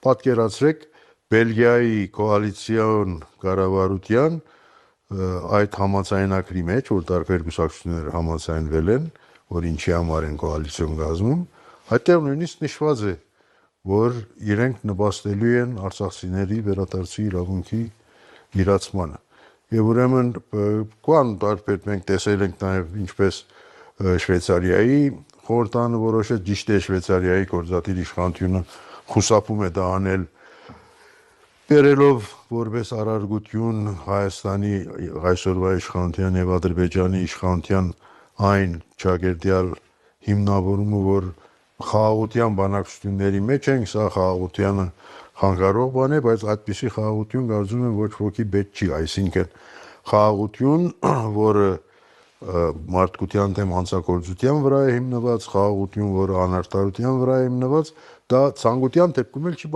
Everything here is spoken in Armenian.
պատկերացրեք Բելգիայի կոալիցիոն կառավարության այդ համաձայնագրի մեջ, որ տարբեր կուսակցություններ համաձայնվել են, որ ինչի համար են կոալիցիոն կազմում, այդտեղ նույնիսկ նշված է, որ իրենք նպաստելու են արցախցիների վերադարձի իրավունքի իրացմանը։ Եվ ուրեմն կան տարբեր, մենք տեսել ենք նաև ինչպես Շվեյցարիայի խորհրդանը որոշեց, ճիշտ է Շվեյցարիայի գործադիր իշխանությունը խուսափում է դա անել, բերելով որպես արարգություն Հայաստանի այսօրվա իշխանության եւ Ադրբեջանի իշխանության այն ճակերտյալ հիմնավորումը, որ խաղաղության բանակցությունների մեջ ենք, սա խաղաղությանը խանգարող բան է, բայց այդպիսի խաղաղություն կարծում եմ ոչ ոքի պետք չի, այսինքն խաղաղություն, որը մարդկության դեմ հանցագործության վրա է հիմնված, խաղաղություն, որը անարդարության վրա է հիմնված, դա ցանկության դեպքում էլ չի